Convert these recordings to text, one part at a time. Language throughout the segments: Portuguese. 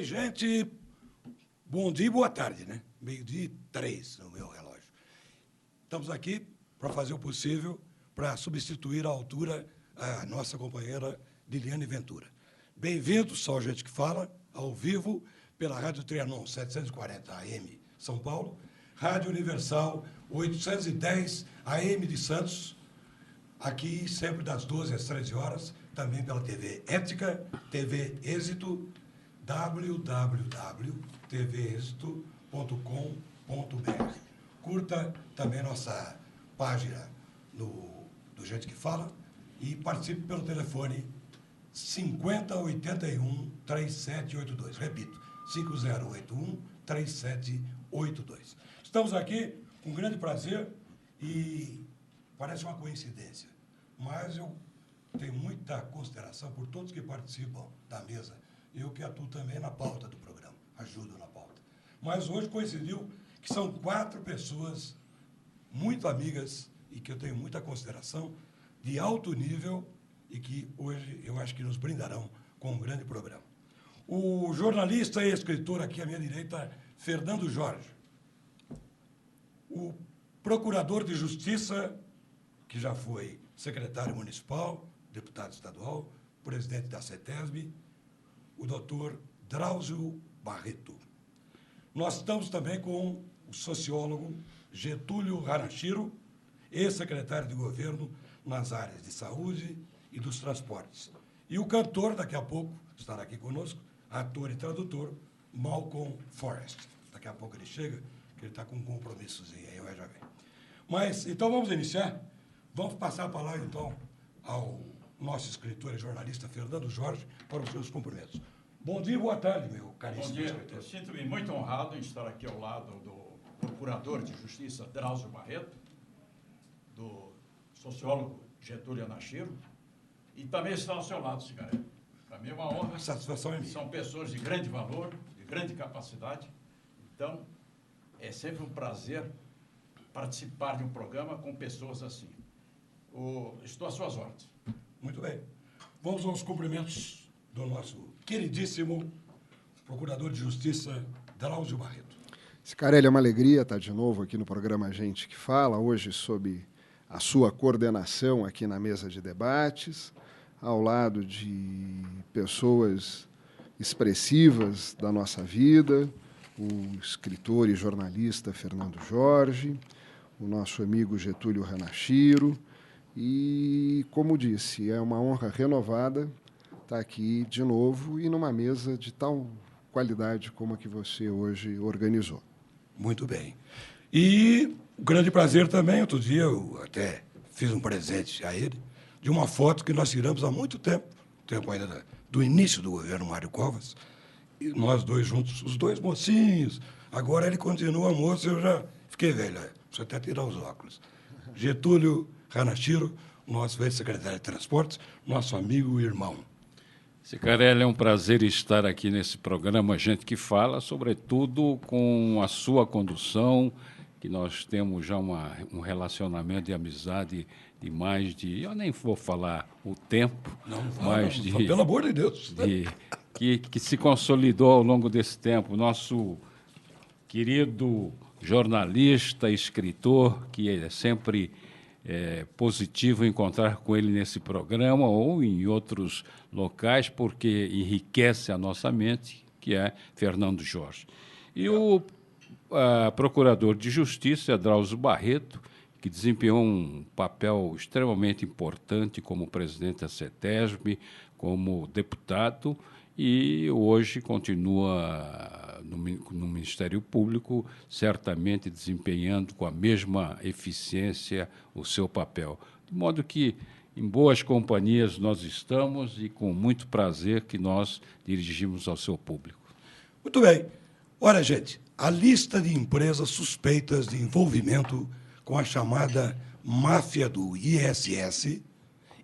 gente, bom dia e boa tarde, né? 12h03 no meu relógio. Estamos aqui para fazer o possível para substituir à altura a nossa companheira Liliane Ventura. Bem-vindos, só gente que fala, ao vivo, pela Rádio Trianon 740 AM São Paulo, Rádio Universal 810 AM de Santos, aqui sempre das 12 às 13 horas, também pela TV Ética, TV Êxito, www.tvexito.com.br. Curta também nossa página do Gente que Fala e participe pelo telefone 5081-3782. Repito, 5081-3782. Estamos aqui com grande prazer e parece uma coincidência, mas eu tenho muita consideração por todos que participam da mesa. Eu que atuo também na pauta do programa, ajudo na pauta. Mas hoje coincidiu que são 4 pessoas muito amigas e que eu tenho muita consideração, de alto nível e que hoje eu acho que nos brindarão com um grande programa. O jornalista e escritor aqui à minha direita, Fernando Jorge. O procurador de Justiça, que já foi secretário municipal, deputado estadual, presidente da CETESB, o doutor Drauzio Barreto. Nós estamos também com o sociólogo Getúlio Hanashiro, ex-secretário de governo nas áreas de saúde e dos transportes. E o cantor, daqui a pouco, estará aqui conosco, ator e tradutor, Malcolm Forrest. Daqui a pouco ele chega, que ele está com um compromissozinho aí, eu já venho. Mas, então, vamos iniciar. Vamos passar a palavra, então, ao nosso escritor e jornalista Fernando Jorge para os seus cumprimentos. Bom dia e boa tarde, meu caríssimo escritor. Eu sinto-me muito honrado em estar aqui ao lado do procurador de Justiça Drauzio Barreto, do sociólogo Getúlio Hanashiro, e também estar ao seu lado, Cigarelli. Para mim é uma honra. A satisfação é minha. São pessoas de grande valor, de grande capacidade. Então, é sempre um prazer participar de um programa com pessoas assim. Estou às suas ordens. Muito bem. Vamos aos cumprimentos do nosso queridíssimo procurador de Justiça, Drauzio Barreto. Cigarelli, é uma alegria estar de novo aqui no programa Gente que Fala, hoje sob a sua coordenação aqui na mesa de debates, ao lado de pessoas expressivas da nossa vida, o escritor e jornalista Fernando Jorge, o nosso amigo Getúlio Hanashiro, e, como disse, é uma honra renovada estar aqui de novo e numa mesa de tal qualidade como a que você hoje organizou. Muito bem. E o grande prazer também, outro dia eu até fiz um presente a ele, de uma foto que nós tiramos há muito tempo ainda do início do governo Mário Covas, e nós dois juntos, os dois mocinhos. Agora ele continua moço, eu já fiquei velho, preciso até tirar os óculos. Getúlio Hanashiro, nosso ex-secretário de Transportes, nosso amigo e irmão. Cigarelli, é um prazer estar aqui nesse programa Gente que Fala, sobretudo com a sua condução, que nós temos já um relacionamento de amizade de mais de... Eu nem vou falar o tempo, mas pelo amor de Deus. Que se consolidou ao longo desse tempo. Nosso querido jornalista, escritor, que é sempre positivo encontrar com ele nesse programa ou em outros locais, porque enriquece a nossa mente, que é Fernando Jorge. E o procurador de Justiça, Drauzio Barreto, que desempenhou um papel extremamente importante como presidente da CETESB, como deputado, e hoje continua no Ministério Público, certamente desempenhando com a mesma eficiência o seu papel. De modo que, em boas companhias nós estamos e com muito prazer que nós dirigimos ao seu público. Muito bem. Olha, gente, a lista de empresas suspeitas de envolvimento com a chamada máfia do ISS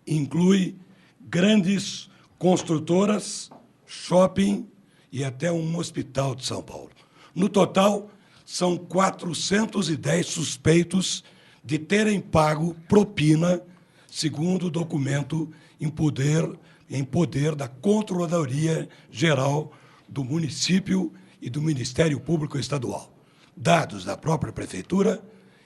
inclui grandes construtoras, shopping e até um hospital de São Paulo. No total, são 410 suspeitos de terem pago propina, segundo o documento em poder da Controladoria Geral do município e do Ministério Público Estadual. Dados da própria Prefeitura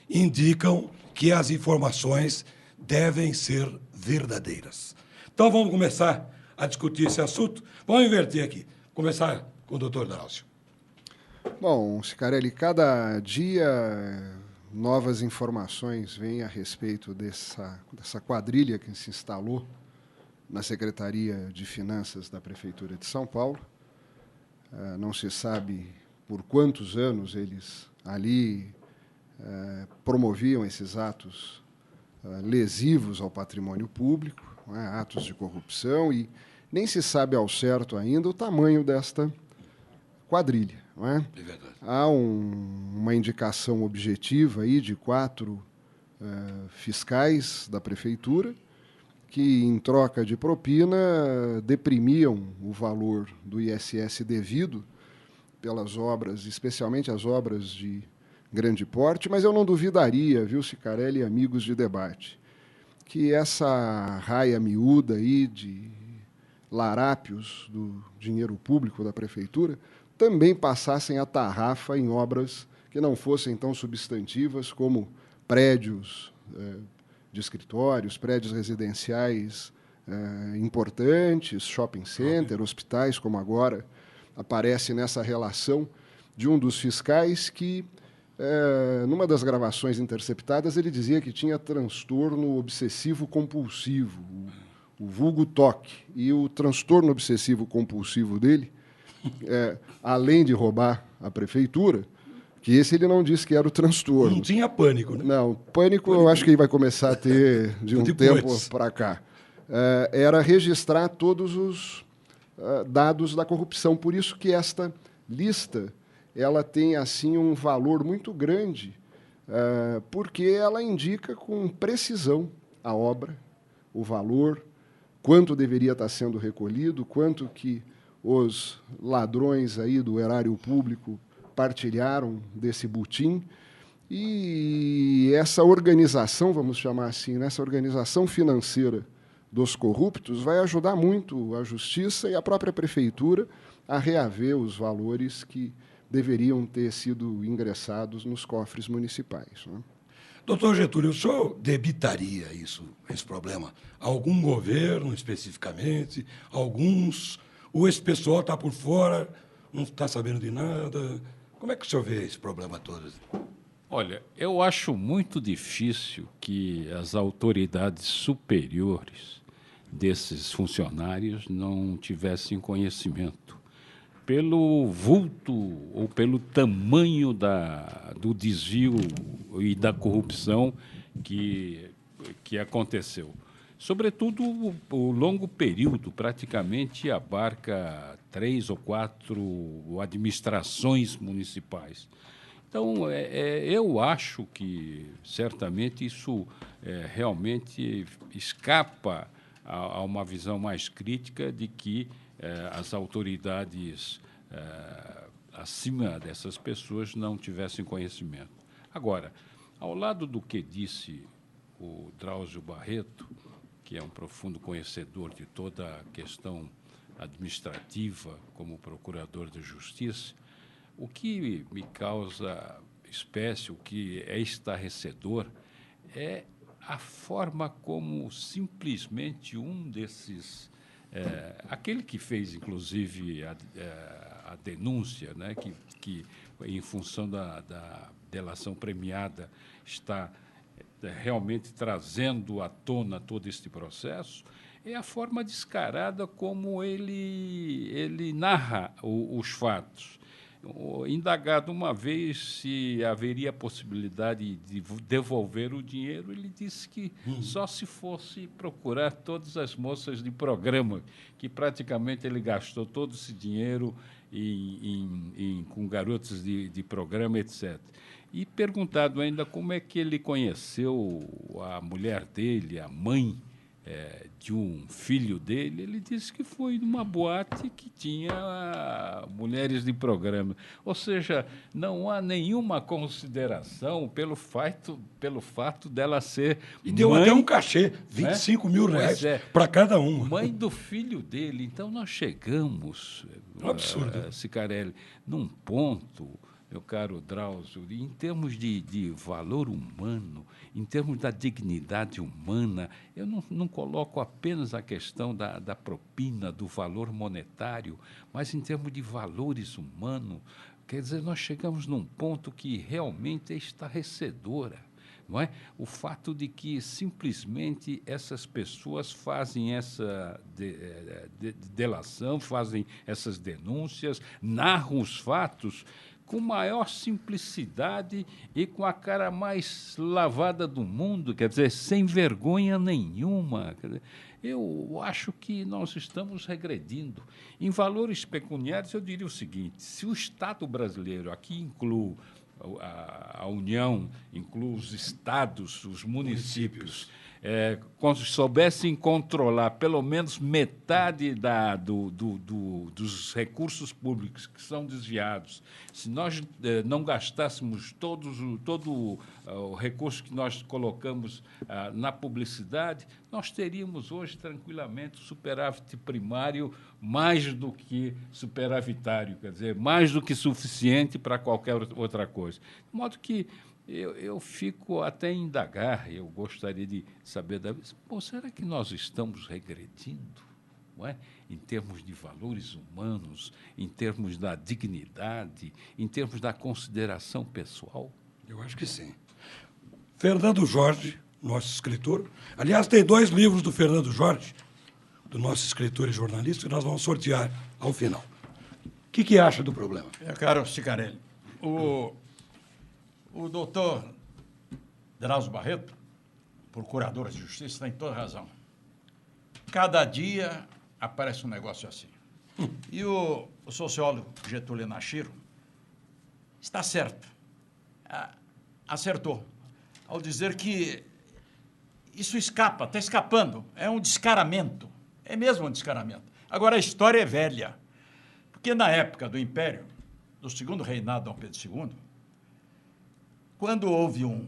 indicam que as informações devem ser verdadeiras. Então, vamos começar a discutir esse assunto. Vamos inverter aqui. Começar com o doutor Drauzio. Bom, Cicarelli, cada dia novas informações vêm a respeito dessa quadrilha que se instalou na Secretaria de Finanças da Prefeitura de São Paulo. Não se sabe por quantos anos eles ali promoviam esses atos lesivos ao patrimônio público, né, atos de corrupção, e nem se sabe ao certo ainda o tamanho desta quadrilha. Não é? É verdade. Há uma indicação objetiva aí de 4 fiscais da Prefeitura que, em troca de propina, deprimiam o valor do ISS devido pelas obras, especialmente as obras de grande porte, mas eu não duvidaria, viu, Cicarelli e amigos de debate, que essa raia miúda aí de larápios do dinheiro público da Prefeitura também passassem a tarrafa em obras que não fossem tão substantivas como prédios de escritórios, prédios residenciais importantes, shopping center, hospitais, como agora aparece nessa relação de um dos fiscais que, numa das gravações interceptadas, ele dizia que tinha transtorno obsessivo-compulsivo, o vulgo TOC. E o transtorno obsessivo-compulsivo dele, além de roubar a prefeitura, que esse ele não disse que era o transtorno. Não tinha pânico, né? Não, pânico eu acho que ele vai começar a ter de um tempo para cá. Era registrar todos os dados da corrupção. Por isso que esta lista ela tem assim um valor muito grande, porque ela indica com precisão a obra, o valor, quanto deveria estar sendo recolhido, quanto que os ladrões aí do erário público partilharam desse butim. E essa organização, vamos chamar assim, né, essa organização financeira dos corruptos vai ajudar muito a Justiça e a própria Prefeitura a reaver os valores que deveriam ter sido ingressados nos cofres municipais, né? Doutor Getúlio, o senhor debitaria esse problema a algum governo especificamente, alguns, ou esse pessoal está por fora, não está sabendo de nada? Como é que o senhor vê esse problema todo? Olha, eu acho muito difícil que as autoridades superiores desses funcionários não tivessem conhecimento. Pelo vulto ou pelo tamanho do desvio e da corrupção que aconteceu. Sobretudo, o longo período praticamente abarca 3 ou 4 administrações municipais. Então, eu acho que, certamente, isso realmente escapa a uma visão mais crítica de que as autoridades acima dessas pessoas não tivessem conhecimento. Agora, ao lado do que disse o Drauzio Barreto, que é um profundo conhecedor de toda a questão administrativa como procurador de justiça, o que me causa espécie, o que é estarrecedor, é a forma como simplesmente um desses... aquele que fez, inclusive, a denúncia, né, que em função da delação premiada, está realmente trazendo à tona todo este processo, é a forma descarada como ele narra os fatos. Indagado uma vez se haveria possibilidade de devolver o dinheiro, ele disse que só se fosse procurar todas as moças de programa, que praticamente ele gastou todo esse dinheiro com garotas de programa, etc. E perguntado ainda como é que ele conheceu a mulher dele, a mãe de um filho dele, ele disse que foi numa boate que tinha mulheres de programa. Ou seja, não há nenhuma consideração pelo fato dela ser E deu mãe, até um cachê, 25 mil reais para cada uma. mãe do filho dele. Então, nós chegamos, Um absurdo. Cicarelli, num ponto, meu caro Drauzio, em termos de valor humano, em termos da dignidade humana, eu não coloco apenas a questão da propina, do valor monetário, mas em termos de valores humanos. Quer dizer, nós chegamos num ponto que realmente é estarrecedora. Não é? O fato de que simplesmente essas pessoas fazem essa delação, fazem essas denúncias, narram os fatos com maior simplicidade e com a cara mais lavada do mundo, quer dizer, sem vergonha nenhuma. Quer dizer, eu acho que nós estamos regredindo. Em valores pecuniários, eu diria o seguinte: se o Estado brasileiro, aqui inclui a União, inclui os estados, os municípios, soubessem controlar pelo menos metade dos recursos públicos que são desviados, se nós não gastássemos todo o recurso que nós colocamos na publicidade, nós teríamos hoje tranquilamente superávit primário mais do que superavitário, quer dizer, mais do que suficiente para qualquer outra coisa. De modo que eu fico até a indagar, eu gostaria de saber, será que nós estamos regredindo, não é? Em termos de valores humanos, em termos da dignidade, em termos da consideração pessoal? Eu acho que sim. Fernando Jorge, nosso escritor. Aliás, tem 2 livros do Fernando Jorge, do nosso escritor e jornalista, que nós vamos sortear ao final. O que acha do problema? Caro Cicarelli, o doutor Drauzio Barreto, procurador de justiça, tem toda razão. Cada dia aparece um negócio assim. E o sociólogo Getúlio Nachiro está certo, acertou, ao dizer que isso escapa, está escapando, é um descaramento, é mesmo um descaramento. Agora, a história é velha, porque na época do Império, do segundo reinado de Dom Pedro II, quando houve um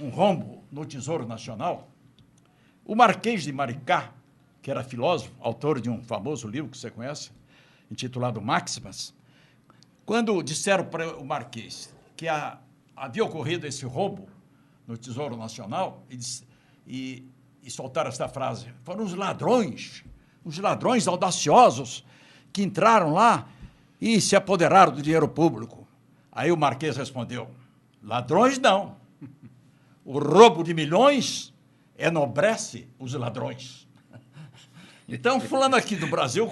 rombo no Tesouro Nacional, o Marquês de Maricá, que era filósofo, autor de um famoso livro que você conhece, intitulado Máximas, quando disseram para o Marquês que havia ocorrido esse roubo no Tesouro Nacional, e soltaram esta frase: foram os ladrões audaciosos que entraram lá e se apoderaram do dinheiro público. Aí o Marquês respondeu: ladrões não. O roubo de milhões enobrece os ladrões. Então, fulano aqui do Brasil,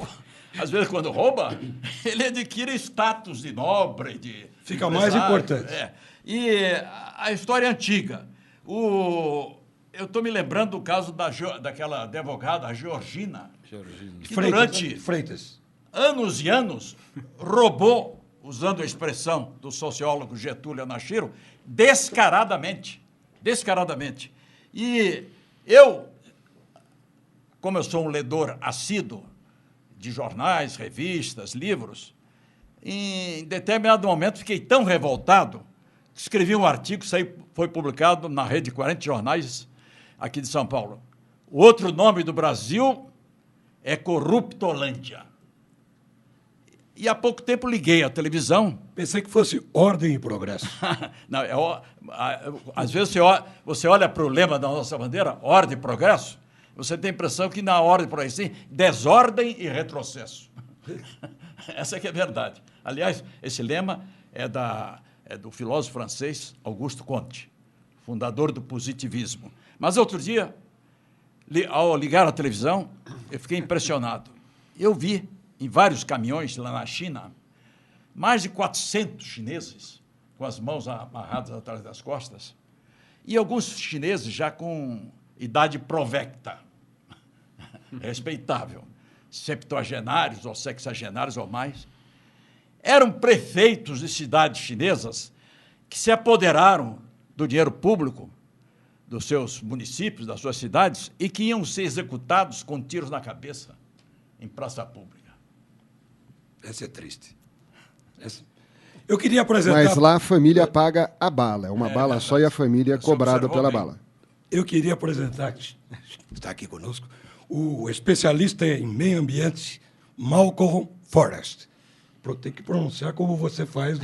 às vezes, quando rouba, ele adquire status de nobre, de fica mais importante. E a história é antiga. Eu estou me lembrando do caso daquela advogada, a Georgina, que durante anos e anos roubou, usando a expressão do sociólogo Getúlio Nachiro, descaradamente. E eu, como eu sou um ledor assíduo de jornais, revistas, livros, em determinado momento fiquei tão revoltado que escrevi um artigo que foi publicado na rede de 40 jornais aqui de São Paulo. O outro nome do Brasil é Corruptolândia. E há pouco tempo liguei a televisão. Pensei que fosse Ordem e Progresso. Não, às vezes você olha para o lema da nossa bandeira, Ordem e Progresso, você tem a impressão que na ordem, por aí sim, desordem e retrocesso. Essa que é a verdade. Aliás, esse lema é do filósofo francês Auguste Comte, fundador do positivismo. Mas outro dia, ao ligar a televisão, eu fiquei impressionado. Eu vi em vários caminhões lá na China mais de 400 chineses com as mãos amarradas atrás das costas e alguns chineses já com idade provecta, respeitável, septuagenários ou sexagenários ou mais. Eram prefeitos de cidades chinesas que se apoderaram do dinheiro público dos seus municípios, das suas cidades, e que iam ser executados com tiros na cabeça em praça pública. Essa é triste. Eu queria apresentar... Mas lá a família paga a bala. É uma bala só e a família é cobrada pela bala. Eu queria apresentar, que está aqui conosco, o especialista em meio ambiente, Malcolm Forrest. Tem que pronunciar como você faz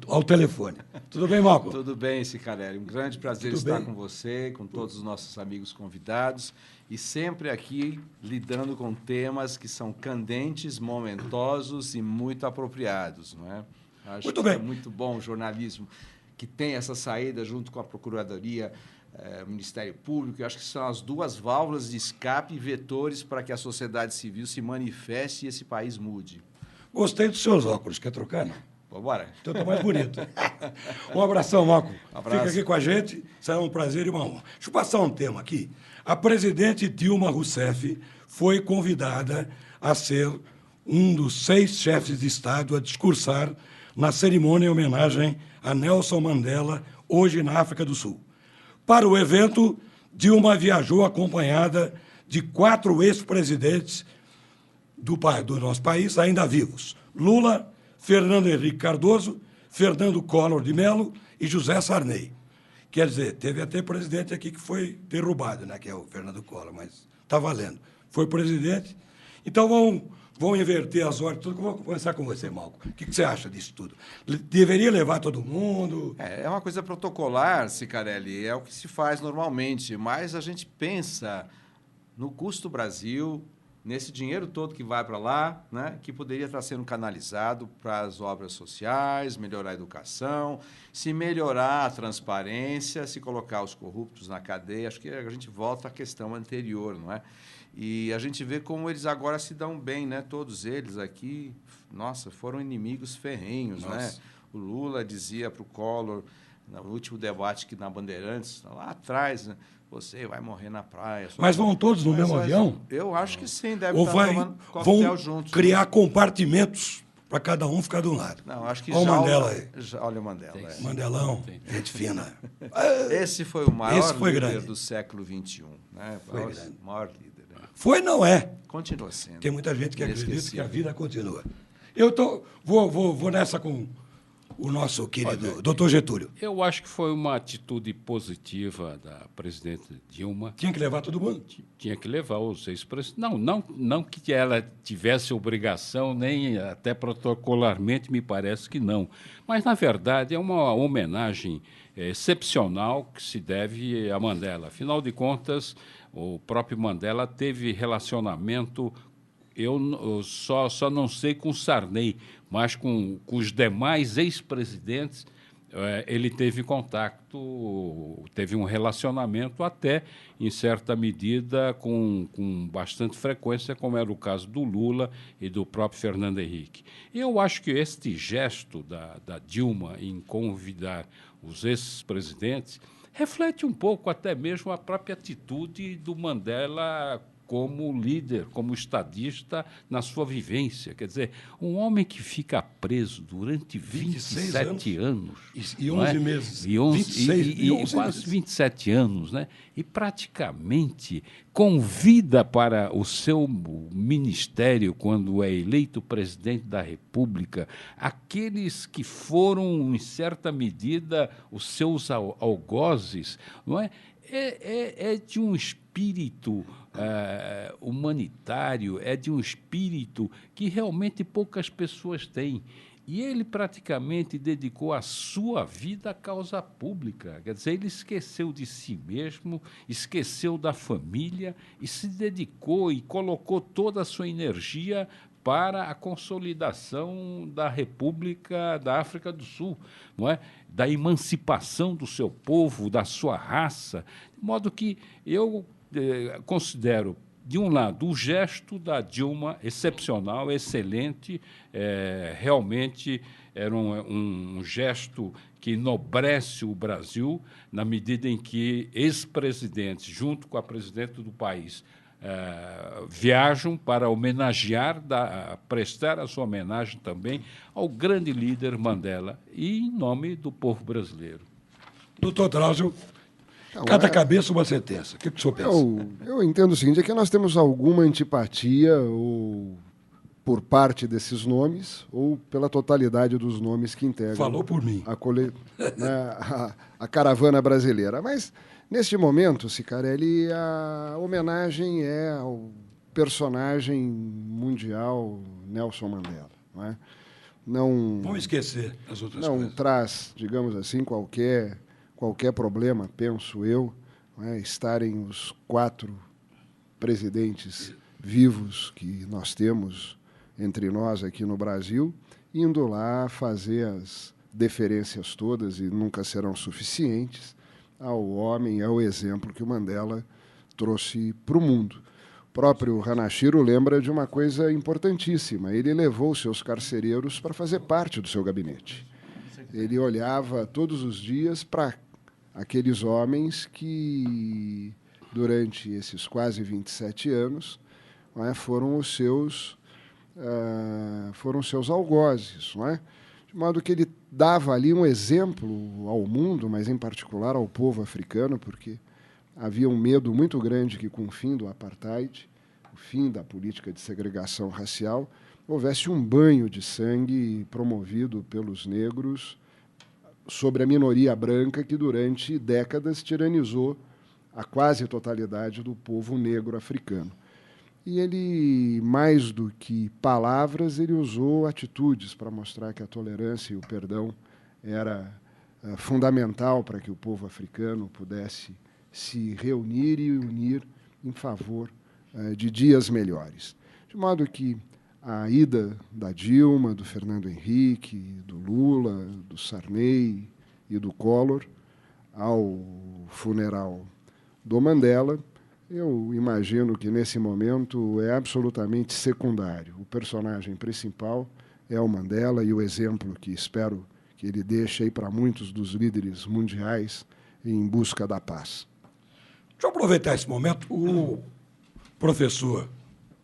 ao telefone. Tudo bem, Malcolm? Tudo bem, Cicarelli. Um grande prazer estar com você, com todos os nossos amigos convidados, e sempre aqui lidando com temas que são candentes, momentosos e muito apropriados, não é? Acho Muito que bem. É muito bom o jornalismo que tem essa saída junto com a Procuradoria, o Ministério Público. Eu acho que são as duas válvulas de escape e vetores para que a sociedade civil se manifeste e esse país mude. Gostei dos seus óculos. Quer trocar, não? Vamos embora. Então está mais bonito. Um abração, Malcolm. Abraço. Fica aqui com a gente. Será um prazer e uma honra. Deixa eu passar um tema aqui. A presidente Dilma Rousseff foi convidada a ser um dos 6 chefes de Estado a discursar na cerimônia em homenagem a Nelson Mandela, hoje na África do Sul. Para o evento, Dilma viajou acompanhada de 4 ex-presidentes do nosso país, ainda vivos: Lula, Fernando Henrique Cardoso, Fernando Collor de Mello e José Sarney. Quer dizer, teve até presidente aqui que foi derrubado, né, que é o Fernando Collor, mas está valendo. Foi presidente. Então, vão inverter as ordens, tudo. Vou começar com você, Malcolm. O que você acha disso tudo? Deveria levar todo mundo? É uma coisa protocolar, Cicarelli, é o que se faz normalmente, mas a gente pensa no custo Brasil, nesse dinheiro todo que vai para lá, né, que poderia estar sendo canalizado para as obras sociais, melhorar a educação, se melhorar a transparência, se colocar os corruptos na cadeia. Acho que a gente volta à questão anterior, não é? E a gente vê como eles agora se dão bem, né? Todos eles aqui, nossa, foram inimigos ferrenhos, né? O Lula dizia para o Collor, no último debate que na Bandeirantes, lá atrás, né? Você vai morrer na praia. Mas vão todos no mesmo avião? Eu acho que sim, deve Ou estar tomando coquetel vão juntos. criar compartimentos para cada um ficar de um lado? Não, acho que olha o Mandela aí. Olha o Mandela. É. Mandelão, gente fina. Esse foi o maior líder grande do século XXI. Né? Maior líder. Né? Foi, não é? Continua sendo. Tem muita gente que acredita que a vida continua. Eu vou nessa com o nosso querido doutor Getúlio. Eu acho que foi uma atitude positiva da presidente Dilma. Tinha que levar todo mundo? Tinha que levar os ex-presidentes. Não que ela tivesse obrigação, nem até protocolarmente me parece que não. Mas, na verdade, é uma homenagem excepcional que se deve a Mandela. Afinal de contas, o próprio Mandela teve relacionamento, eu só não sei com Sarney, mas com os demais ex-presidentes, ele teve contato, teve um relacionamento até, em certa medida, com bastante frequência, como era o caso do Lula e do próprio Fernando Henrique. Eu acho que este gesto da Dilma em convidar os ex-presidentes reflete um pouco até mesmo a própria atitude do Mandela como líder, como estadista na sua vivência. Quer dizer, um homem que fica preso durante 27 anos e 11 meses. E 11 quase meses. 27 anos, né? E praticamente convida para o seu ministério, quando é eleito presidente da República, aqueles que foram, em certa medida, os seus algozes, não é? É de um espírito humanitário, é de um espírito que realmente poucas pessoas têm. E ele praticamente dedicou a sua vida à causa pública. Quer dizer, ele esqueceu de si mesmo, esqueceu da família e se dedicou e colocou toda a sua energia para a consolidação da República da África do Sul, não é? Da emancipação do seu povo, da sua raça, de modo que eu considero, de um lado, o gesto da Dilma excepcional, excelente, realmente era um gesto que enobrece o Brasil, na medida em que ex-presidentes, junto com a presidente do país, viajam para homenagear, prestar a sua homenagem também ao grande líder Mandela e em nome do povo brasileiro. Doutor Drauzio, Não, Cada cabeça uma sentença. O que o senhor pensa? Eu entendo o seguinte, é que nós temos alguma antipatia ou por parte desses nomes ou pela totalidade dos nomes que integram Falou por mim. a caravana brasileira. Mas, neste momento, Cicarelli, a homenagem é ao personagem mundial Nelson Mandela. Não é? Vamos esquecer as outras não coisas. traz, digamos assim, qualquer problema, penso eu, não é? Estarem os 4 presidentes vivos que nós temos entre nós aqui no Brasil, indo lá fazer as deferências todas, e nunca serão suficientes, ao homem, ao exemplo que o Mandela trouxe para o mundo. O próprio Hanashiro lembra de uma coisa importantíssima. Ele levou seus carcereiros para fazer parte do seu gabinete. Ele olhava todos os dias para aqueles homens que, durante esses quase 27 anos, não é, foram seus algozes, não é? De modo que ele dava ali um exemplo ao mundo, mas em particular ao povo africano, porque havia um medo muito grande que, com o fim do apartheid, o fim da política de segregação racial, houvesse um banho de sangue promovido pelos negros sobre a minoria branca que, durante décadas, tiranizou a quase totalidade do povo negro africano. E ele, mais do que palavras, ele usou atitudes para mostrar que a tolerância e o perdão era fundamental para que o povo africano pudesse se reunir e unir em favor de dias melhores. De modo que a ida da Dilma, do Fernando Henrique, do Lula, do Sarney e do Collor ao funeral do Mandela, eu imagino que, nesse momento, é absolutamente secundário. O personagem principal é o Mandela e o exemplo que espero que ele deixe aí para muitos dos líderes mundiais em busca da paz. Deixa eu aproveitar esse momento. O professor,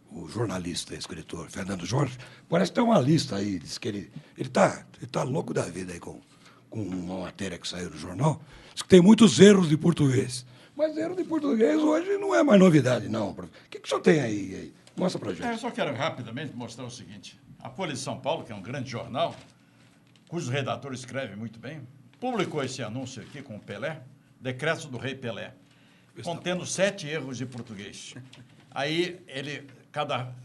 o jornalista e escritor Fernando Jorge, parece que tem uma lista aí. Diz que ele tá louco da vida aí com uma matéria que saiu no jornal. Diz que tem muitos erros de português. Mas erro de português hoje não é mais novidade, não. O que o senhor tem aí? Mostra para a gente. Eu só quero rapidamente mostrar o seguinte. A Folha de São Paulo, que é um grande jornal, cujo redator escreve muito bem, publicou esse anúncio aqui com o Pelé, Decreto do Rei Pelé, contendo 7 erros de português. Aí ele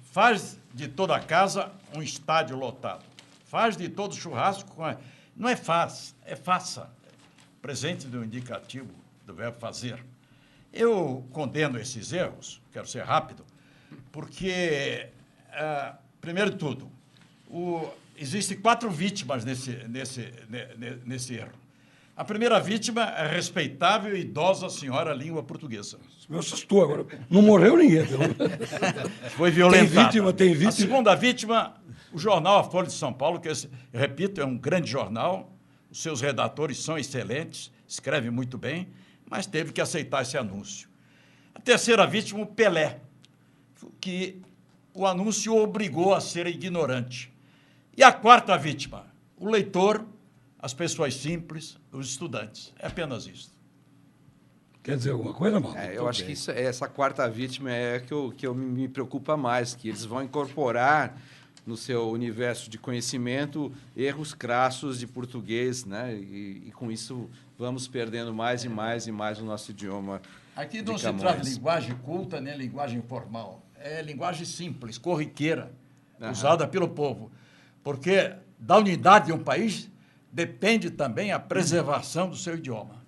faz de toda a casa um estádio lotado. Faz de todo churrasco... Não é faz, é faça. Presente do indicativo do verbo fazer. Eu condeno esses erros, quero ser rápido, porque, primeiro de tudo, existem 4 vítimas nesse erro. A primeira vítima é a respeitável e idosa senhora língua portuguesa. Me assustou agora. Não morreu ninguém. Foi violentada. Tem vítima. A segunda vítima, o jornal A Folha de São Paulo, que, repito, é um grande jornal, os seus redatores são excelentes, escrevem muito bem, mas teve que aceitar esse anúncio. A terceira vítima, o Pelé, que o anúncio o obrigou a ser ignorante. E a quarta vítima, o leitor, as pessoas simples, os estudantes. É apenas isso. Quer dizer alguma coisa, Mauro? Eu acho que essa quarta vítima é que eu me preocupa mais, que eles vão incorporar no seu universo de conhecimento erros crassos de português, né? E com isso vamos perdendo mais e mais e mais o nosso idioma. Aqui não se trata de linguagem culta nem linguagem formal. É linguagem simples, corriqueira, usada pelo povo. Porque da unidade de um país depende também a preservação do seu idioma.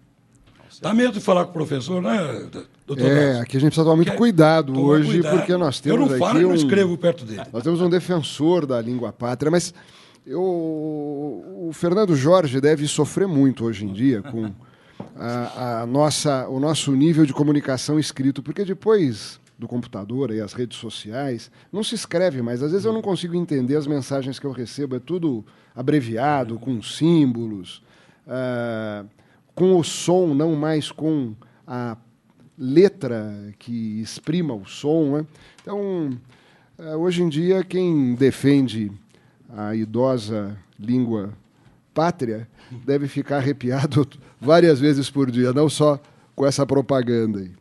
Dá medo de falar com o professor, né, doutor? Aqui a gente precisa tomar muito cuidado hoje, porque nós temos eu não falo, aqui eu não escrevo perto dele. Nós temos um defensor da língua pátria, mas o Fernando Jorge deve sofrer muito hoje em dia com o nosso nível de comunicação escrito, porque depois do computador e as redes sociais, não se escreve mais. Às vezes eu não consigo entender as mensagens que eu recebo, é tudo abreviado, com símbolos, com o som, não mais com a letra que exprima o som, né? Então, hoje em dia, quem defende a idosa língua pátria deve ficar arrepiado várias vezes por dia, não só com essa propaganda aí.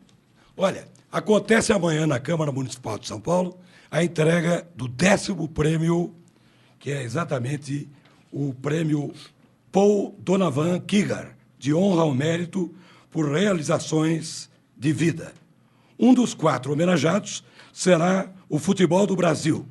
Olha, acontece amanhã na Câmara Municipal de São Paulo a entrega do 10º prêmio, que é exatamente o prêmio Paul Donovan Kigar, de honra ao mérito por realizações de vida. Um dos 4 homenageados será o futebol do Brasil,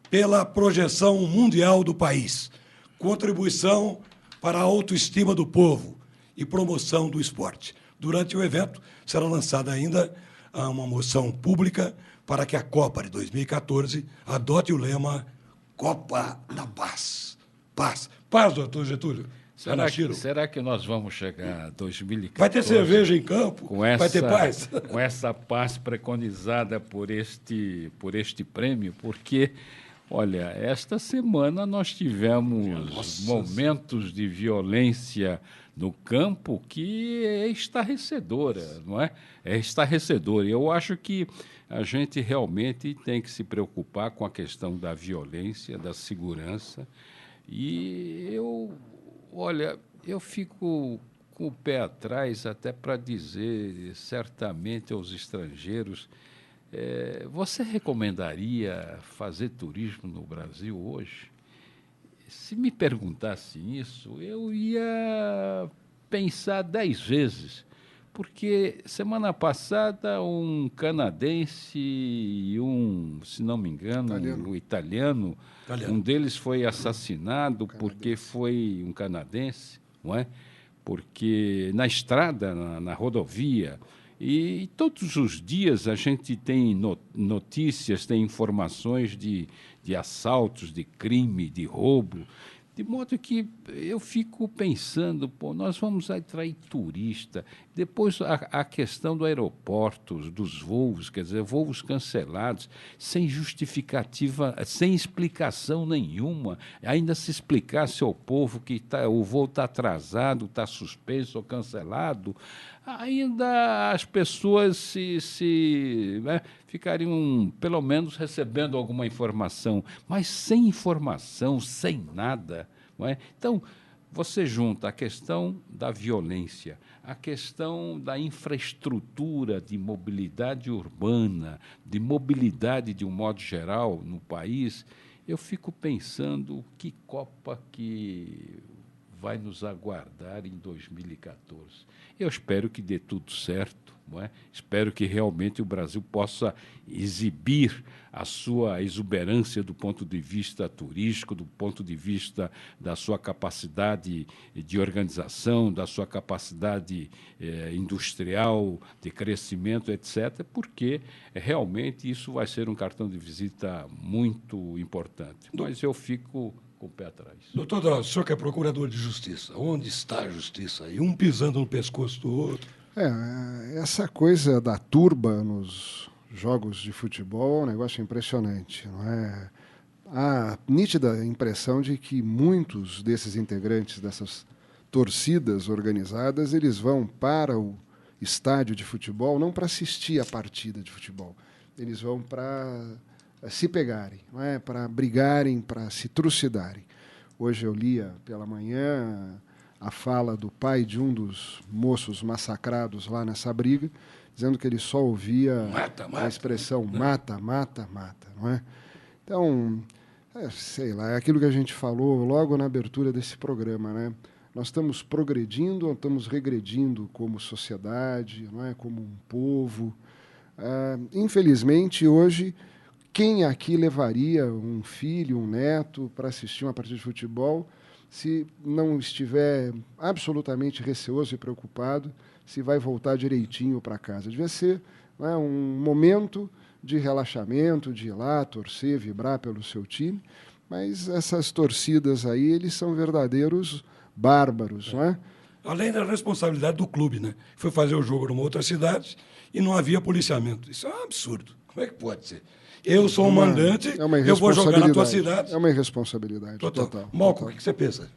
pela projeção mundial do país, contribuição para a autoestima do povo e promoção do esporte. Durante o evento, será lançada ainda uma moção pública para que a Copa de 2014 adote o lema Copa da Paz. Paz. Paz, doutor Getúlio. Será que nós vamos chegar a 2014? Vai ter cerveja em campo? Vai ter paz? Com essa paz preconizada por este prêmio, porque, olha, esta semana nós tivemos momentos de violência no campo que é estarrecedora, não é? É estarrecedora. Eu acho que a gente realmente tem que se preocupar com a questão da violência, da segurança. E eu fico com o pé atrás até para dizer certamente aos estrangeiros, você recomendaria fazer turismo no Brasil hoje? Se me perguntassem isso, eu ia pensar 10 vezes, porque semana passada um canadense e se não me engano, um italiano, um deles foi assassinado porque foi um canadense, não é? Porque na estrada, na rodovia, e todos os dias a gente tem notícias, tem informações de assaltos, de crime, de roubo, de modo que eu fico pensando, nós vamos atrair turista. Depois a questão do aeroporto, dos voos, quer dizer, voos cancelados, sem justificativa, sem explicação nenhuma. Ainda se explicasse ao povo que o voo está atrasado, está suspenso ou cancelado, ainda as pessoas ficariam, pelo menos, recebendo alguma informação, mas sem informação, sem nada. Não é? Então, você junta a questão da violência, a questão da infraestrutura de mobilidade urbana, de mobilidade de um modo geral no país, eu fico pensando que Copa que vai nos aguardar em 2014. Eu espero que dê tudo certo, não é? Espero que realmente o Brasil possa exibir a sua exuberância do ponto de vista turístico, do ponto de vista da sua capacidade de organização, da sua capacidade industrial, de crescimento, etc., porque realmente isso vai ser um cartão de visita muito importante. Mas eu fico com o pé atrás. Doutor Drauzio, o senhor que é procurador de justiça, onde está a justiça aí? Um pisando no pescoço do outro. Essa coisa da turba nos jogos de futebol é um negócio impressionante, não é? Há nítida impressão de que muitos desses integrantes dessas torcidas organizadas, eles vão para o estádio de futebol não para assistir a partida de futebol, eles vão para se pegarem, não é? Para brigarem, para se trucidarem. Hoje eu lia pela manhã a fala do pai de um dos moços massacrados lá nessa briga, dizendo que ele só ouvia a expressão mata, mata, mata, não é? Então, sei lá, é aquilo que a gente falou logo na abertura desse programa, né? Nós estamos progredindo ou estamos regredindo como sociedade, não é? Como um povo. Infelizmente, hoje, quem aqui levaria um filho, um neto para assistir uma partida de futebol se não estiver absolutamente receoso e preocupado se vai voltar direitinho para casa? Devia ser, não é, um momento de relaxamento, de ir lá, torcer, vibrar pelo seu time, mas essas torcidas aí, eles são verdadeiros bárbaros, não é? Além da responsabilidade do clube, né? Foi fazer o jogo numa outra cidade e não havia policiamento. Isso é um absurdo. Como é que pode ser? Eu sou um mandante, eu vou jogar na tua cidade. É uma irresponsabilidade total. Malco, o que você pensa?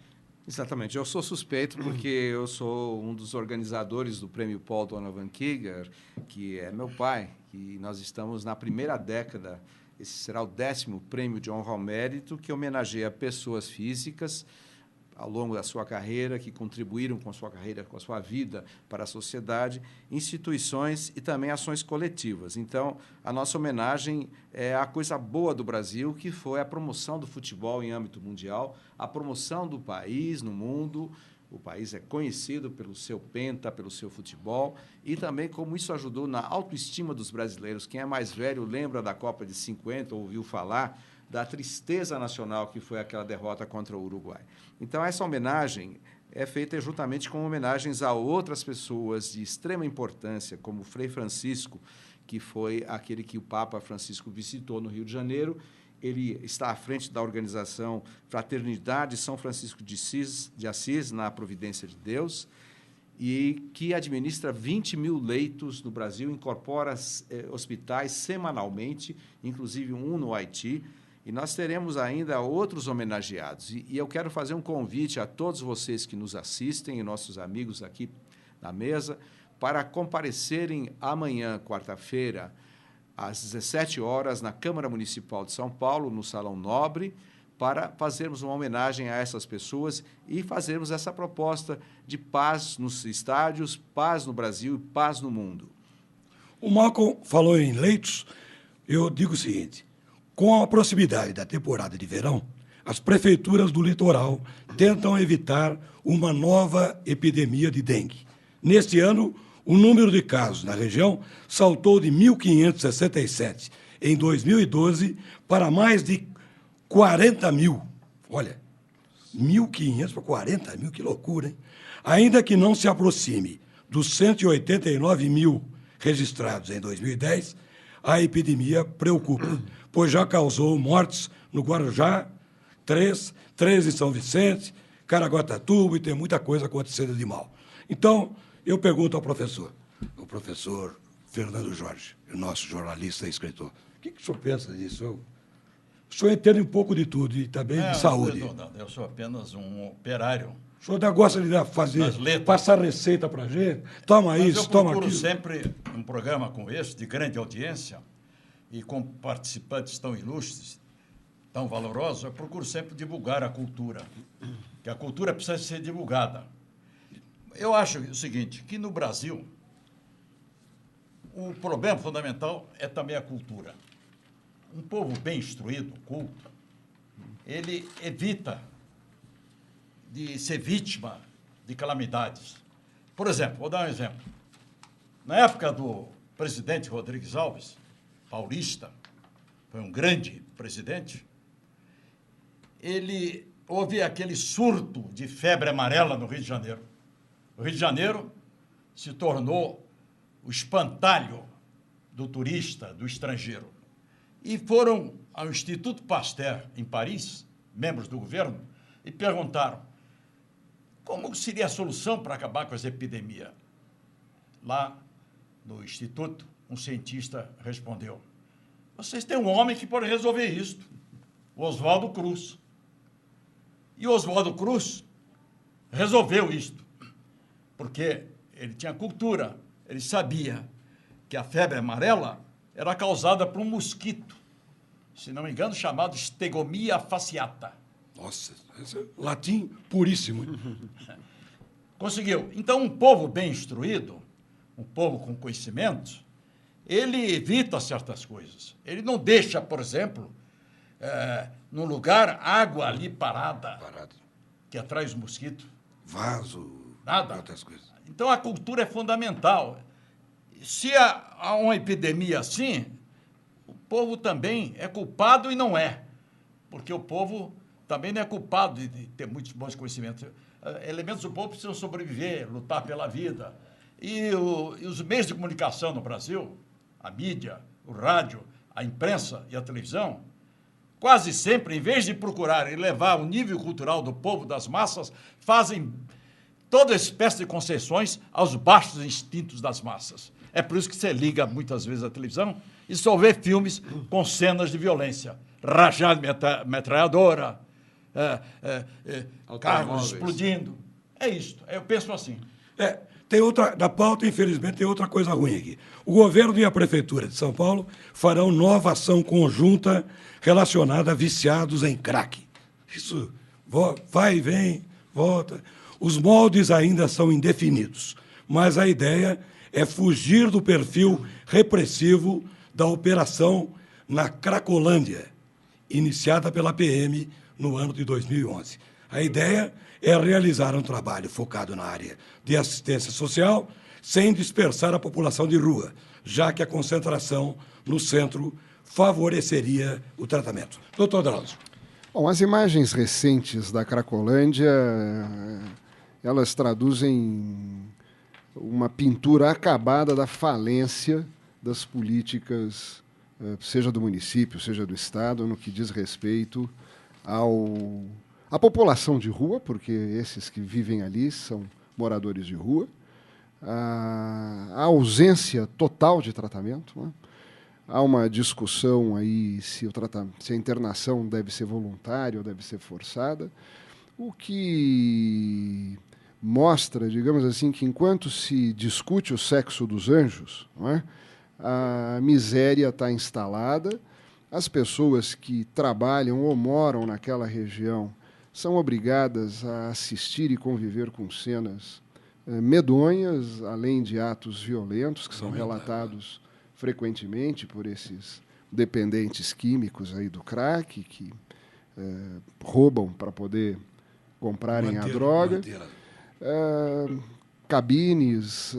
Exatamente. Eu sou suspeito porque eu sou um dos organizadores do Prêmio Paul Donovan Kigar, que é meu pai, e nós estamos na primeira década. Esse será o 10º Prêmio de Honra ao Mérito, que homenageia pessoas físicas ao longo da sua carreira, que contribuíram com a sua carreira, com a sua vida para a sociedade, instituições e também ações coletivas. Então, a nossa homenagem é a coisa boa do Brasil, que foi a promoção do futebol em âmbito mundial, a promoção do país no mundo. O país é conhecido pelo seu penta, pelo seu futebol, e também como isso ajudou na autoestima dos brasileiros. Quem é mais velho lembra da Copa de 50, ouviu falar da tristeza nacional que foi aquela derrota contra o Uruguai. Então, essa homenagem é feita juntamente com homenagens a outras pessoas de extrema importância, como Frei Francisco, que foi aquele que o Papa Francisco visitou no Rio de Janeiro. Ele está à frente da organização Fraternidade São Francisco de Assis, na Providência de Deus, e que administra 20 mil leitos no Brasil, incorpora hospitais semanalmente, inclusive um no Haiti. E nós teremos ainda outros homenageados. E eu quero fazer um convite a todos vocês que nos assistem, e nossos amigos aqui na mesa, para comparecerem amanhã, quarta-feira, às 17 horas, na Câmara Municipal de São Paulo, no Salão Nobre, para fazermos uma homenagem a essas pessoas e fazermos essa proposta de paz nos estádios, paz no Brasil e paz no mundo. O Malcolm falou em leitos. Eu digo o seguinte: com a proximidade da temporada de verão, as prefeituras do litoral tentam evitar uma nova epidemia de dengue. Neste ano, o número de casos na região saltou de 1.567 em 2012 para mais de 40 mil. Olha, 1.500 para 40 mil, que loucura, hein? Ainda que não se aproxime dos 189 mil registrados em 2010, a epidemia preocupa, pois já causou mortes no Guarujá, 3 em São Vicente, Caraguatatuba, e tem muita coisa acontecendo de mal. Então, eu pergunto ao professor, o professor Fernando Jorge, o nosso jornalista e escritor, o que o senhor pensa disso? O senhor entende um pouco de tudo, e também de saúde. Não, eu sou apenas um operário. O senhor gosta de fazer, passar receita para a gente? Toma isso, toma aquilo. Eu procuro sempre, um programa como esse, de grande audiência, e com participantes tão ilustres, tão valorosos, eu procuro sempre divulgar a cultura, que a cultura precisa ser divulgada. Eu acho o seguinte, que no Brasil, o problema fundamental é também a cultura. Um povo bem instruído, culto, ele evita de ser vítima de calamidades. Por exemplo, vou dar um exemplo. Na época do presidente Rodrigues Alves, paulista, foi um grande presidente, houve aquele surto de febre amarela no Rio de Janeiro. O Rio de Janeiro se tornou o espantalho do turista, do estrangeiro. E foram ao Instituto Pasteur, em Paris, membros do governo, e perguntaram como seria a solução para acabar com essa epidemia. Lá no Instituto, um cientista respondeu: vocês têm um homem que pode resolver isto, o Oswaldo Cruz. E o Oswaldo Cruz resolveu isto, porque ele tinha cultura, ele sabia que a febre amarela era causada por um mosquito, se não me engano, chamado Stegomyia fasciata. Nossa, esse é latim puríssimo. Conseguiu. Então, um povo bem instruído, um povo com conhecimentos, ele evita certas coisas. Ele não deixa, por exemplo, num lugar, água ali parada, que atrai os mosquitos. Vaso, nada. Outras coisas. Então, a cultura é fundamental. Se há uma epidemia assim, o povo também é culpado e não é. Porque o povo também não é culpado de ter muitos bons conhecimentos. Elementos do povo precisam sobreviver, lutar pela vida. E os meios de comunicação no Brasil, a mídia, o rádio, a imprensa e a televisão, quase sempre, em vez de procurarem levar o nível cultural do povo, das massas, fazem toda espécie de concessões aos baixos instintos das massas. É por isso que você liga muitas vezes a televisão e só vê filmes com cenas de violência. Rajada de metralhadora, carros explodindo. É isto. Eu penso assim. Tem outra, na pauta, infelizmente, tem outra coisa ruim aqui. O governo e a Prefeitura de São Paulo farão nova ação conjunta relacionada a viciados em crack. Isso vai e vem, volta. Os moldes ainda são indefinidos, mas a ideia é fugir do perfil repressivo da operação na Cracolândia, iniciada pela PM no ano de 2011. A ideia é realizar um trabalho focado na área de assistência social, sem dispersar a população de rua, já que a concentração no centro favoreceria o tratamento. Doutor Drauzio. Bom, as imagens recentes da Cracolândia, elas traduzem uma pintura acabada da falência das políticas, seja do município, seja do Estado, no que diz respeito à população de rua, porque esses que vivem ali são moradores de rua, a ausência total de tratamento, né? Há uma discussão aí se a internação deve ser voluntária ou deve ser forçada, o que mostra, digamos assim, que enquanto se discute o sexo dos anjos, não é? A miséria está instalada, as pessoas que trabalham ou moram naquela região são obrigadas a assistir e conviver com cenas medonhas, além de atos violentos que são relatados frequentemente por esses dependentes químicos aí do crack, que roubam para poder comprarem a droga. Cabines,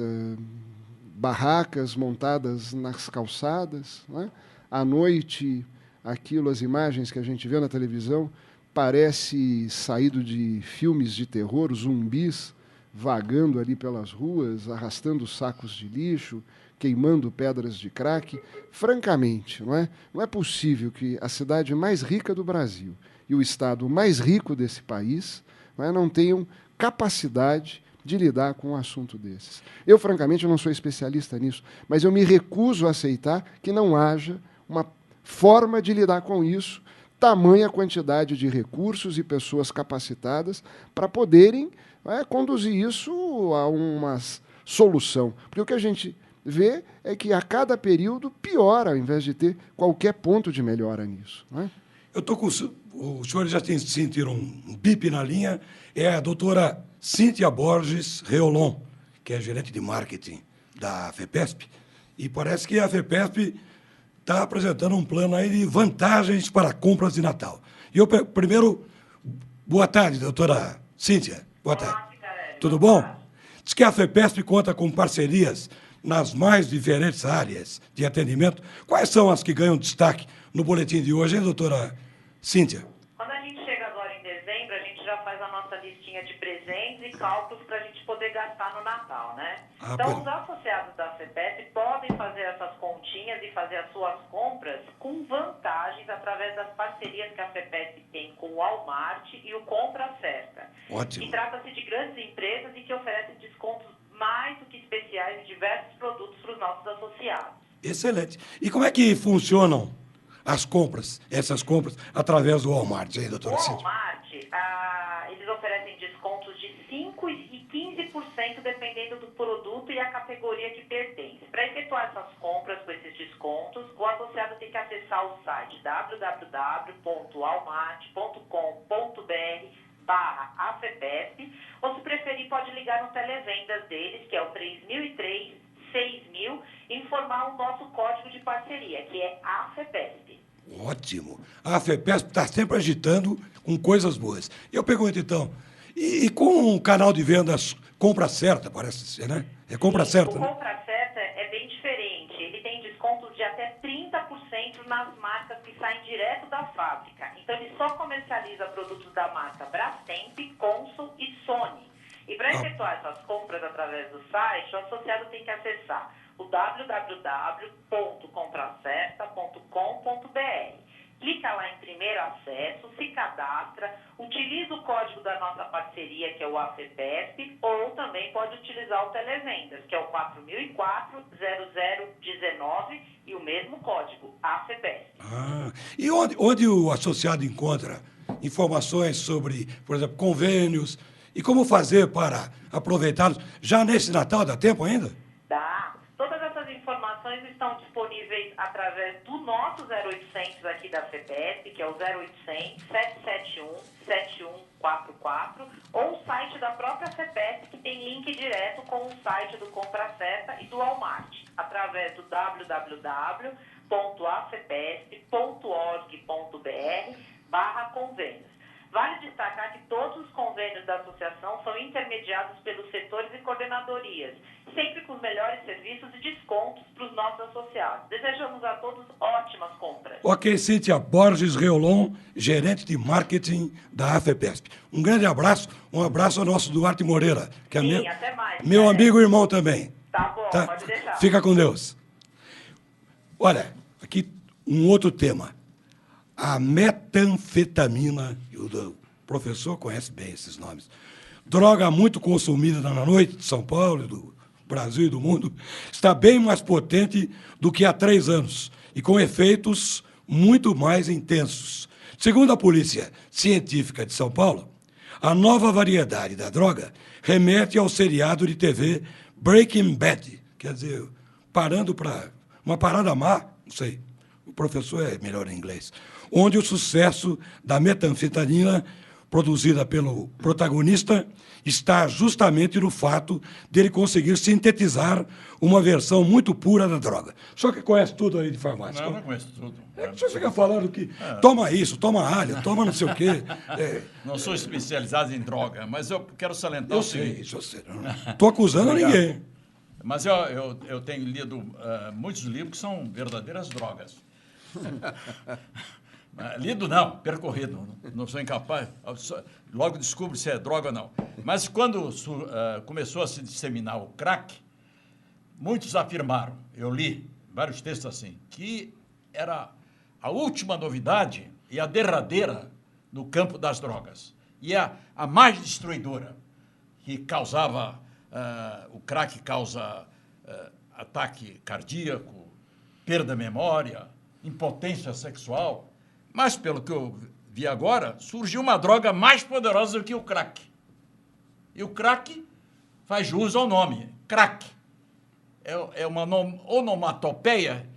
barracas montadas nas calçadas, né? À noite, as imagens que a gente vê na televisão, parece saído de filmes de terror, zumbis vagando ali pelas ruas, arrastando sacos de lixo, queimando pedras de crack. Francamente, não é possível que a cidade mais rica do Brasil e o estado mais rico desse país não tenham capacidade de lidar com um assunto desses. Eu, francamente, não sou especialista nisso, mas eu me recuso a aceitar que não haja uma forma de lidar com isso, tamanha quantidade de recursos e pessoas capacitadas para poderem conduzir isso a uma solução. Porque o que a gente vê é que a cada período piora, ao invés de ter qualquer ponto de melhora nisso. Não é? Eu estou com... Os senhores já sentiram um bip na linha. É a doutora Cíntia Borges Reolon, que é gerente de marketing da FEPESP. E parece que a FEPESP está apresentando um plano aí de vantagens para compras de Natal. E eu, primeiro, boa tarde, doutora Cíntia. Boa tarde. Tudo bom? Diz que a FEPESP conta com parcerias nas mais diferentes áreas de atendimento. Quais são as que ganham destaque no boletim de hoje, hein, doutora Cíntia? Quando a gente chega agora em dezembro, a gente já faz a nossa listinha de presentes e cálculos para a gente poder gastar no Natal, né? Então, os associados da FEPESP podem fazer essas continhas e fazer as suas compras com vantagens através das parcerias que a FEPESP tem com o Walmart e o Compra Certa. Ótimo. E trata-se de grandes empresas e que oferecem descontos mais do que especiais em diversos produtos para os nossos associados. Excelente. E como é que funcionam as compras, essas compras, através do Walmart, hein, doutora Cíntia? O Walmart, eles oferecem descontos de 5% e 15% dependendo do produto e a categoria que pertence. Para efetuar essas compras com esses descontos, o associado tem que acessar o site www.walmart.com.br/AFEPESP, ou se preferir pode ligar no televendas deles, que é o 3003-6000, e informar o nosso código de parceria, que é AFEPESP. Ótimo. A FEPESP está sempre agitando com coisas boas. Eu pergunto, então, e com o canal de vendas Compra Certa, parece ser, né? É Compra Certa, né? O Compra Certa é bem diferente. Ele tem descontos de até 30% nas marcas que saem direto da fábrica. Então, ele só comercializa produtos da marca Brastemp, Consul e Sony. E para efetuar essas compras através do site, o associado tem que acessar o www.compracerta.com.br. Clica lá em primeiro acesso, se cadastra, utiliza o código da nossa parceria, que é o AFEPESP, ou também pode utilizar o Televendas, que é o 4004-0019, e o mesmo código, AFEPESP. E onde o associado encontra informações sobre, por exemplo, convênios, e como fazer para aproveitá-los? Já nesse Natal dá tempo ainda? Dá. Todas essas informações estão disponíveis através do nosso 0800 aqui da FEPESP, que é o 0800 771 7144, ou o site da própria FEPESP, que tem link direto com o site do Compra Certa e do Walmart, através do www.afepesp.org.br/convênios. Vale destacar que todos os convênios da associação são intermediados pelos setores e coordenadorias, sempre com os melhores serviços e descontos para os nossos associados. Desejamos a todos ótimas compras. Ok, Cíntia Borges Reolon, gerente de marketing da AFEPESP. Um grande abraço, um abraço ao nosso Duarte Moreira, que é Sim, até mais, meu amigo e irmão também. Tá bom, Tá? pode deixar. Fica com Deus. Olha, aqui um outro tema. A metanfetamina, o professor conhece bem esses nomes, droga muito consumida na noite de São Paulo, do Brasil e do mundo, está bem mais potente do que há 3 anos e com efeitos muito mais intensos. Segundo a Polícia Científica de São Paulo, a nova variedade da droga remete ao seriado de TV Breaking Bad, quer dizer, parando para uma parada má, não sei, o professor é melhor em inglês, onde o sucesso da metanfetamina produzida pelo protagonista está justamente no fato dele conseguir sintetizar uma versão muito pura da droga. Só que conhece tudo aí de farmácia. Não conheço tudo. Você fica falando que toma isso, toma alho, toma não sei o quê. Não sou especializado em droga, mas eu quero salientar Eu o sei, seguinte. isso eu sei. Não estou acusando ninguém. Mas eu tenho lido muitos livros que são verdadeiras drogas. Lido não, percorrido. Não sou incapaz. Logo descubro se é droga ou não. Mas quando começou a se disseminar o crack, muitos afirmaram, eu li vários textos assim, que era a última novidade e a derradeira no campo das drogas. E a mais destruidora, que causava... o crack causa ataque cardíaco, perda da memória, impotência sexual. Mas, pelo que eu vi agora, surgiu uma droga mais poderosa do que o crack. E o crack faz jus ao nome, crack. É uma onomatopeia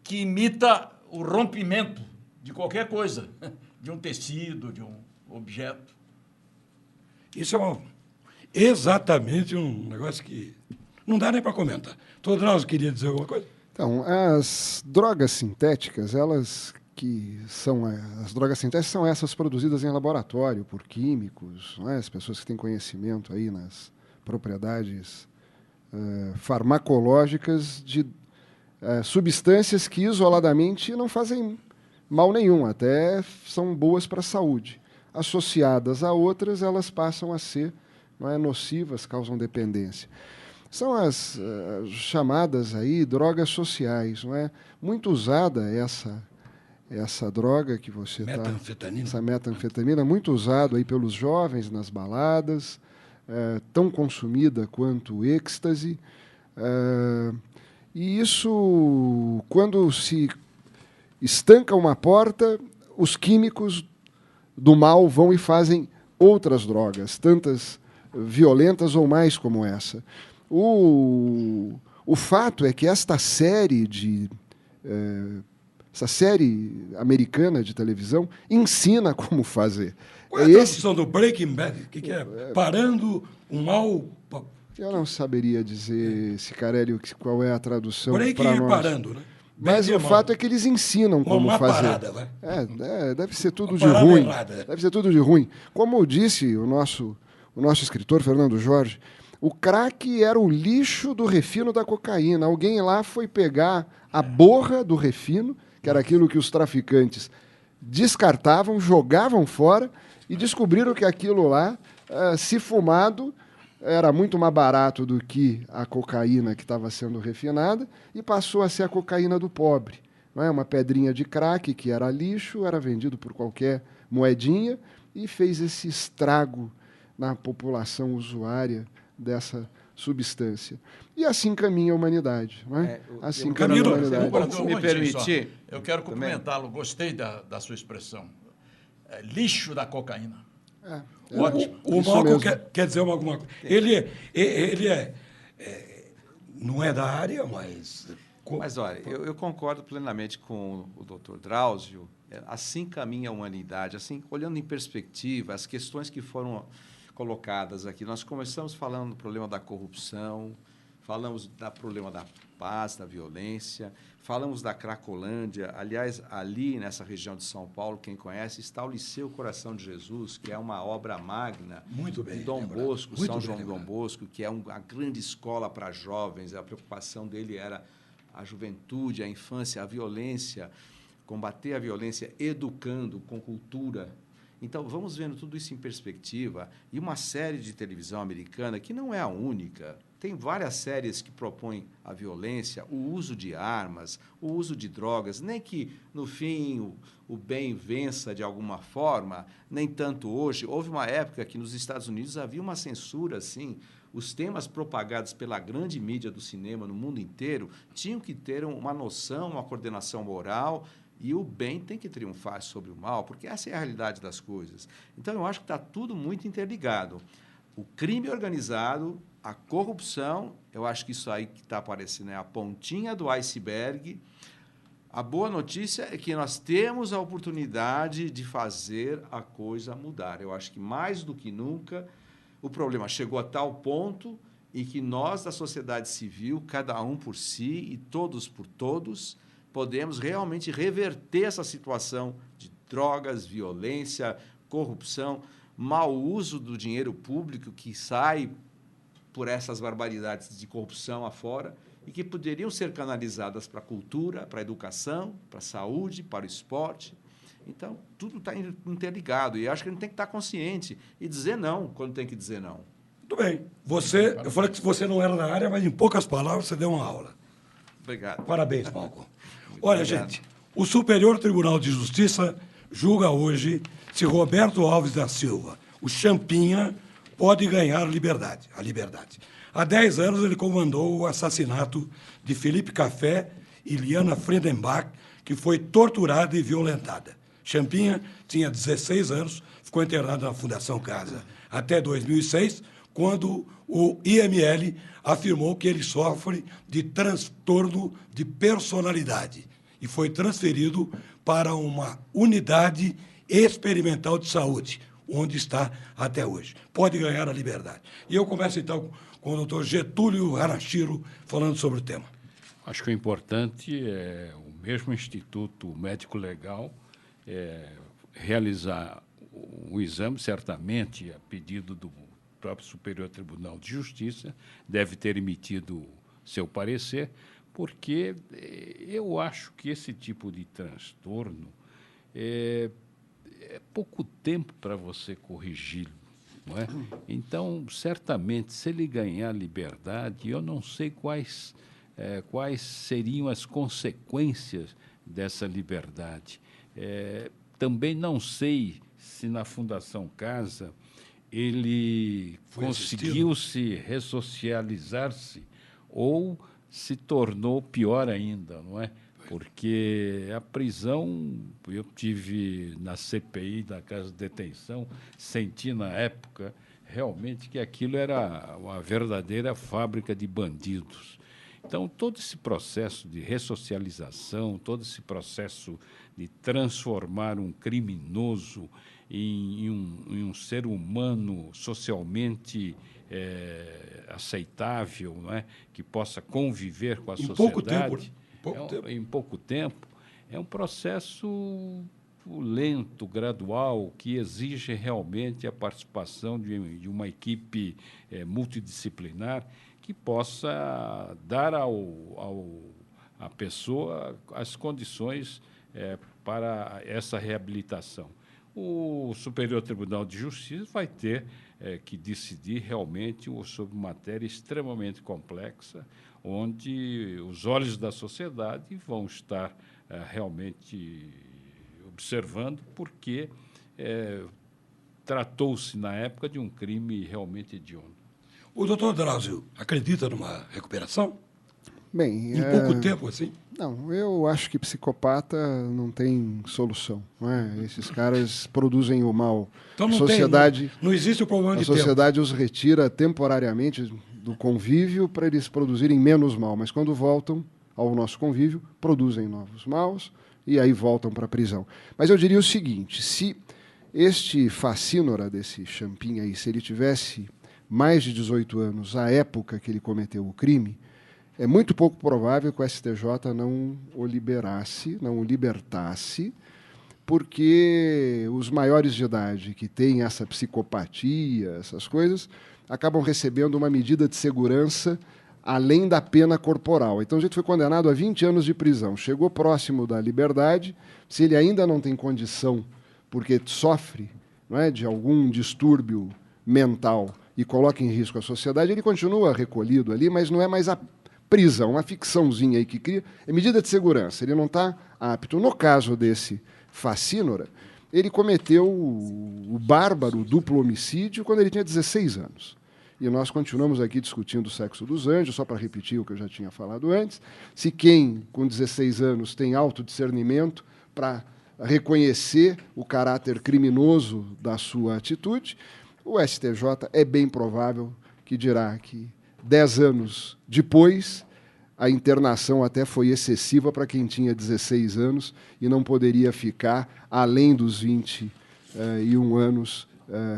que imita o rompimento de qualquer coisa, de um tecido, de um objeto. Isso é exatamente um negócio que não dá nem para comentar. Drauzio queria dizer alguma coisa? Então, as drogas sintéticas, as drogas sintéticas são essas produzidas em laboratório por químicos, não é? As pessoas que têm conhecimento aí nas propriedades farmacológicas de substâncias que isoladamente não fazem mal nenhum, até são boas para a saúde. Associadas a outras, elas passam a ser, não é, nocivas, causam dependência. São as chamadas aí drogas sociais, não é? Muito usada essa droga que você metanfetamina. Essa metanfetamina, muito usado aí pelos jovens nas baladas, tão consumida quanto o êxtase. E isso, quando se estanca uma porta, os químicos do mal vão e fazem outras drogas, tantas violentas ou mais como essa. O fato é que essa série americana de televisão ensina como fazer. Qual é a tradução do Breaking Bad? O que é? Parando o mal... Eu não saberia dizer, Cicarelli, qual é a tradução para Breaking nós. é parando, né? Mas o fato é que eles ensinam como uma fazer. Parada, vai. Deve ser tudo uma de ruim. Errada. Deve ser tudo de ruim. Como disse o nosso escritor, Fernando Jorge, o crack era o lixo do refino da cocaína. Alguém lá foi pegar a borra do refino, que era aquilo que os traficantes descartavam, jogavam fora, e descobriram que aquilo lá, se fumado, era muito mais barato do que a cocaína que estava sendo refinada, e passou a ser a cocaína do pobre. Não é? Uma pedrinha de crack que era lixo, era vendido por qualquer moedinha, e fez esse estrago na população usuária dessa substância. E assim caminha a humanidade. Não é? Assim caminha a humanidade. Se me permitir, eu quero cumprimentá-lo. Gostei da sua expressão. Lixo da cocaína. Ótimo. O Malco quer dizer alguma coisa. Ele não é da área, mas Mas, olha, eu concordo plenamente com o doutor Drauzio. Assim caminha a humanidade, assim, olhando em perspectiva, as questões que foram colocadas aqui. Nós começamos falando do problema da corrupção, falamos do problema da paz, da violência, falamos da Cracolândia. Aliás, ali nessa região de São Paulo, quem conhece, está o Liceu Coração de Jesus, que é uma obra magna Muito bem de Dom lembrado. Bosco, Muito São bem João lembrado. Dom Bosco, que é uma grande escola para jovens. A preocupação dele era a juventude, a infância, a violência, combater a violência educando com cultura. Então, vamos vendo tudo isso em perspectiva. E uma série de televisão americana, que não é a única, tem várias séries que propõem a violência, o uso de armas, o uso de drogas, nem que, no fim, o bem vença de alguma forma, nem tanto hoje. Houve uma época que nos Estados Unidos havia uma censura, assim. Os temas propagados pela grande mídia do cinema no mundo inteiro tinham que ter uma noção, uma coordenação moral, e o bem tem que triunfar sobre o mal, porque essa é a realidade das coisas. Então, eu acho que está tudo muito interligado. O crime organizado, a corrupção, eu acho que isso aí que está aparecendo é a pontinha do iceberg. A boa notícia é que nós temos a oportunidade de fazer a coisa mudar. Eu acho que, mais do que nunca, o problema chegou a tal ponto em que nós, da sociedade civil, cada um por si e todos por todos, podemos realmente reverter essa situação de drogas, violência, corrupção, mau uso do dinheiro público que sai por essas barbaridades de corrupção afora e que poderiam ser canalizadas para a cultura, para a educação, para a saúde, para o esporte. Então, tudo está interligado. E acho que a gente tem que estar consciente e dizer não quando tem que dizer não. Muito bem. Eu falei que você não era da área, mas em poucas palavras você deu uma aula. Obrigado. Parabéns, Malco. Olha, obrigado. gente, o Superior Tribunal de Justiça julga hoje se Roberto Alves da Silva, o Champinha, pode ganhar a liberdade. Há 10 anos ele comandou o assassinato de Felipe Café e Liana Friedenbach, que foi torturada e violentada. Champinha tinha 16 anos, ficou internado na Fundação Casa até 2006, quando o IML afirmou que ele sofre de transtorno de personalidade e foi transferido para uma unidade experimental de saúde, onde está até hoje. Pode ganhar a liberdade. E eu começo, então, com o doutor Getúlio Harashiro, falando sobre o tema. Acho que o importante é o mesmo Instituto Médico Legal realizar o exame, certamente, a pedido do próprio Superior Tribunal de Justiça, deve ter emitido seu parecer, porque eu acho que esse tipo de transtorno é pouco tempo para você corrigi-lo, não é? Então, certamente, se ele ganhar liberdade, eu não sei quais seriam as consequências dessa liberdade. Também não sei se na Fundação Casa ele conseguiu se ressocializar-se ou se tornou pior ainda, não é? Porque a prisão, eu tive na CPI da Casa de Detenção, senti na época realmente que aquilo era uma verdadeira fábrica de bandidos. Então, todo esse processo de ressocialização, todo esse processo de transformar um criminoso em um ser humano socialmente aceitável, não é? Que possa conviver com a sociedade. Em pouco tempo, é um processo lento, gradual, que exige realmente a participação de uma equipe multidisciplinar que possa dar à pessoa as condições para essa reabilitação. O Superior Tribunal de Justiça vai ter que decidir realmente sobre matéria extremamente complexa, onde os olhos da sociedade vão estar realmente observando, porque tratou-se, na época, de um crime realmente hediondo. O doutor Drauzio acredita numa recuperação? Bem, em pouco tempo, assim? Não, eu acho que psicopata não tem solução. Não é? Esses caras produzem o mal. Então não, não existe o problema de tempo. A sociedade os retira temporariamente do convívio para eles produzirem menos mal, mas quando voltam, ao nosso convívio, produzem novos maus e aí voltam para a prisão. Mas eu diria o seguinte, se este facínora desse Champim aí, se ele tivesse mais de 18 anos à época que ele cometeu o crime, é muito pouco provável que o STJ não o liberasse, não o libertasse, porque os maiores de idade que têm essa psicopatia, essas coisas, acabam recebendo uma medida de segurança além da pena corporal. Então, a gente foi condenado a 20 anos de prisão. Chegou próximo da liberdade, se ele ainda não tem condição, porque sofre, não é, de algum distúrbio mental e coloca em risco a sociedade, ele continua recolhido ali, mas não é mais a prisão, uma ficçãozinha aí que cria, é medida de segurança, ele não está apto. No caso desse facínora, ele cometeu o bárbaro duplo homicídio quando ele tinha 16 anos. E nós continuamos aqui discutindo o sexo dos anjos, só para repetir o que eu já tinha falado antes. Se quem, com 16 anos, tem autodiscernimento para reconhecer o caráter criminoso da sua atitude, o STJ é bem provável que dirá que 10 anos depois, a internação até foi excessiva para quem tinha 16 anos e não poderia ficar além dos 21 anos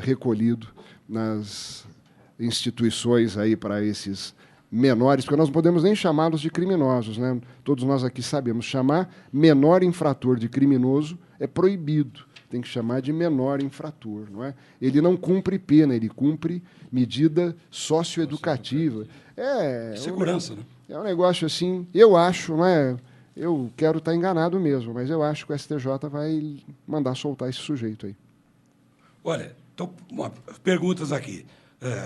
recolhido nas instituições aí para esses menores, porque nós não podemos nem chamá-los de criminosos, né? Todos nós aqui sabemos, chamar menor infrator de criminoso é proibido. Tem que chamar de menor infrator, não é? Ele não cumpre pena, ele cumpre medida socioeducativa. Segurança, né? É um negócio assim, eu acho, não é? Eu quero estar enganado mesmo, mas eu acho que o STJ vai mandar soltar esse sujeito aí. Olha, então, perguntas aqui,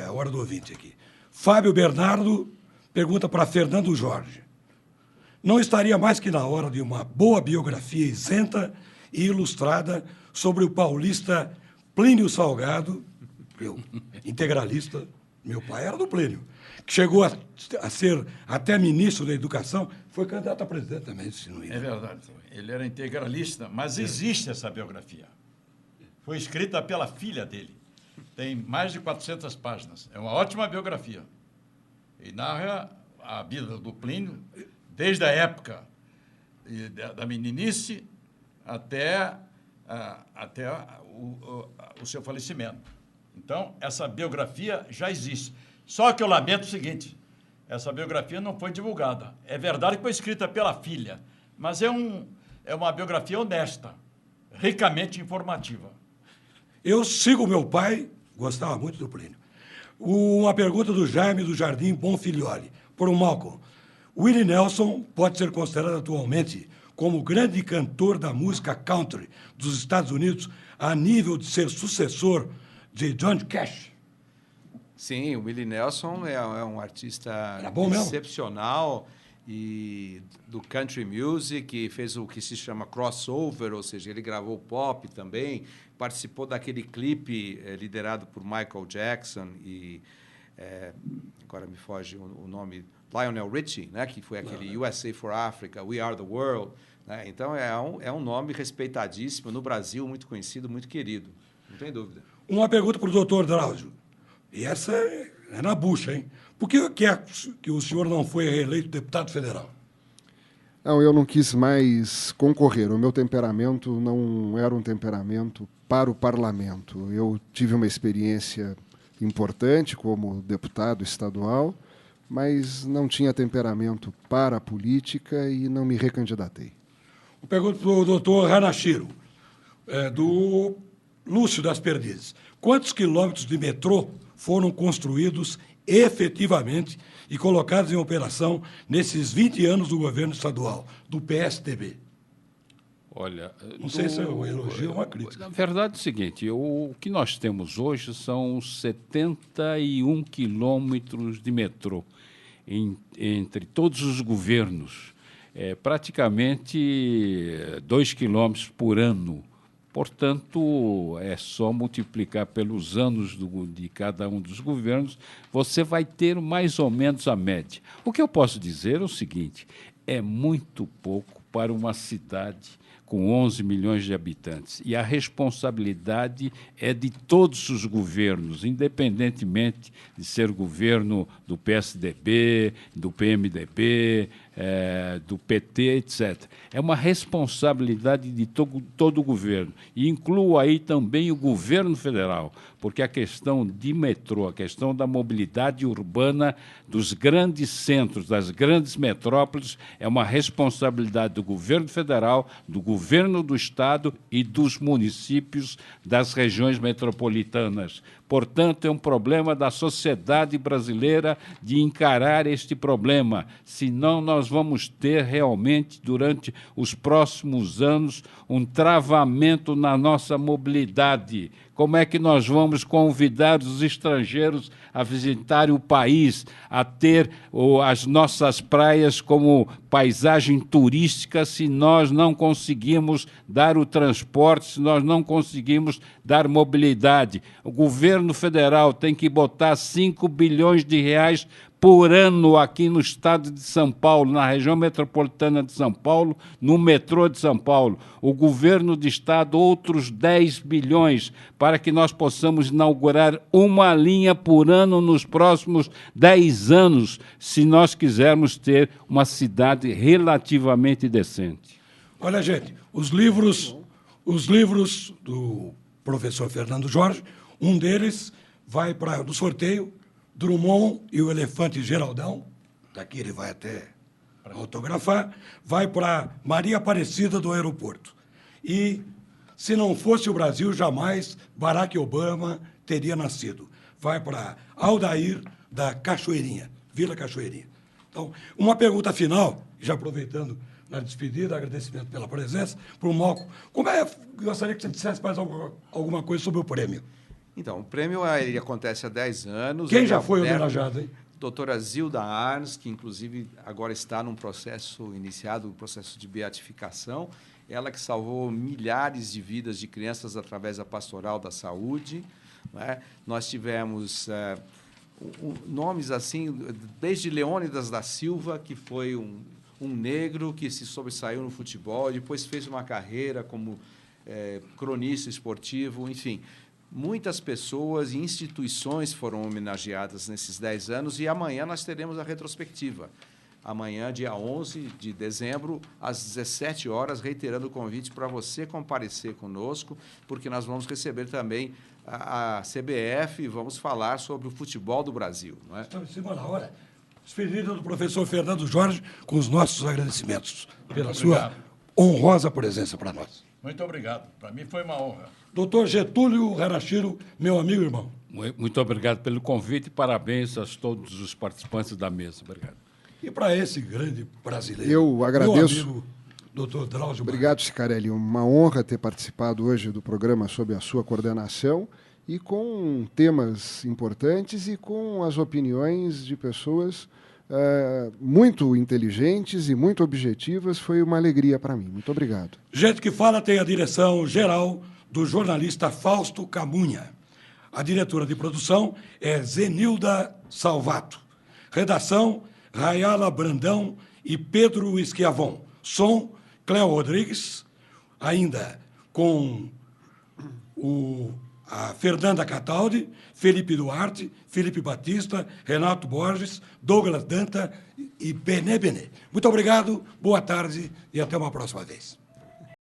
a hora do ouvinte aqui. Fábio Bernardo pergunta para Fernando Jorge. Não estaria mais que na hora de uma boa biografia isenta e ilustrada sobre o paulista Plínio Salgado, eu, integralista, meu pai era do Plínio, que chegou a ser até ministro da Educação, foi candidato a presidente também, se não é verdade. Ele era integralista, mas existe essa biografia. Foi escrita pela filha dele. Tem mais de 400 páginas. É uma ótima biografia. E narra a vida do Plínio, desde a época da meninice até o seu falecimento. Então, essa biografia já existe. Só que eu lamento o seguinte, essa biografia não foi divulgada. É verdade que foi escrita pela filha, mas é uma biografia honesta, ricamente informativa. Eu sigo meu pai, gostava muito do Plínio. Uma pergunta do Jaime do Jardim Bonfilioli, por um Malcolm. Willie Nelson pode ser considerado atualmente como o grande cantor da música country dos Estados Unidos, a nível de ser sucessor de John Cash. Sim, o Willie Nelson é um artista excepcional e do country music, fez o que se chama crossover, ou seja, ele gravou pop também, participou daquele clipe liderado por Michael Jackson e agora me foge o nome, Lionel Richie, né, que foi aquele USA for Africa, We Are the World. Né? Então, é um nome respeitadíssimo no Brasil, muito conhecido, muito querido, não tem dúvida. Uma pergunta para o doutor Drauzio, e essa é na bucha, hein? Por que o senhor não foi reeleito deputado federal? Não, eu não quis mais concorrer. O meu temperamento não era um temperamento para o parlamento. Eu tive uma experiência importante como deputado estadual, mas não tinha temperamento para a política e não me recandidatei. Eu pergunto para o doutor Hanashiro, do Lúcio das Perdizes. Quantos quilômetros de metrô foram construídos efetivamente e colocados em operação nesses 20 anos do governo estadual, do PSDB? Olha, não sei se é um elogio ou uma crítica. Na verdade é o seguinte, o que nós temos hoje são 71 quilômetros de metrô entre todos os governos, praticamente 2 quilômetros por ano. Portanto, é só multiplicar pelos anos de cada um dos governos, você vai ter mais ou menos a média. O que eu posso dizer é o seguinte, é muito pouco para uma cidade com 11 milhões de habitantes. E a responsabilidade é de todos os governos, independentemente de ser governo do PSDB, do PMDB, do PT, etc. É uma responsabilidade de todo o governo. E incluo aí também o governo federal, porque a questão de metrô, a questão da mobilidade urbana dos grandes centros, das grandes metrópoles, é uma responsabilidade do governo federal, do governo do Estado e dos municípios das regiões metropolitanas. Portanto, é um problema da sociedade brasileira de encarar este problema, senão nós vamos ter realmente, durante os próximos anos, um travamento na nossa mobilidade. Como é que nós vamos convidar os estrangeiros a visitarem o país, a ter as nossas praias como paisagem turística, se nós não conseguimos dar o transporte, se nós não conseguimos dar mobilidade? O governo federal tem que botar 5 bilhões de reais por ano aqui no estado de São Paulo, na região metropolitana de São Paulo, no metrô de São Paulo. O governo de estado, outros 10 bilhões, para que nós possamos inaugurar uma linha por ano nos próximos 10 anos, se nós quisermos ter uma cidade relativamente decente. Olha, gente, os livros do professor Fernando Jorge, um deles vai para do sorteio, Drummond e o Elefante Geraldão, daqui ele vai até autografar, vai para Maria Aparecida do aeroporto. E, se não fosse o Brasil, jamais Barack Obama teria nascido. Vai para Aldair da Cachoeirinha, Vila Cachoeirinha. Então, uma pergunta final, já aproveitando na despedida, agradecimento pela presença, para o Malco. Gostaria que você dissesse mais alguma coisa sobre o prêmio. Então, o prêmio ele acontece há 10 anos. Quem já foi homenageado, hein? Doutora Zilda Arns, que inclusive agora está num processo iniciado, um processo de beatificação. Ela que salvou milhares de vidas de crianças através da pastoral da saúde. Né? Nós tivemos nomes assim, desde Leônidas da Silva, que foi um negro que se sobressaiu no futebol, depois fez uma carreira como cronista esportivo, enfim. Muitas pessoas e instituições foram homenageadas nesses 10 anos e amanhã nós teremos a retrospectiva. Amanhã, dia 11 de dezembro, às 17 horas, reiterando o convite para você comparecer conosco, porque nós vamos receber também a CBF e vamos falar sobre o futebol do Brasil. Não é? Estamos em cima da hora. Despedida do professor Fernando Jorge, com os nossos agradecimentos pela sua honrosa presença para nós. Muito obrigado. Para mim foi uma honra. Doutor Getúlio Harashiro, meu amigo e irmão. Muito obrigado pelo convite e parabéns a todos os participantes da mesa. Obrigado. E para esse grande brasileiro, eu agradeço. Meu amigo, doutor Drauzio. Obrigado, Cicarelli. Uma honra ter participado hoje do programa sob a sua coordenação e com temas importantes e com as opiniões de pessoas muito inteligentes e muito objetivas. Foi uma alegria para mim. Muito obrigado. Gente que fala tem a direção geral do jornalista Fausto Camunha. A diretora de produção é Zenilda Salvato. Redação, Rayala Brandão e Pedro Esquiavon. Som, Cléo Rodrigues. Ainda com a Fernanda Cataldi, Felipe Duarte, Felipe Batista, Renato Borges, Douglas Danta e Bené Bené. Muito obrigado, boa tarde e até uma próxima vez.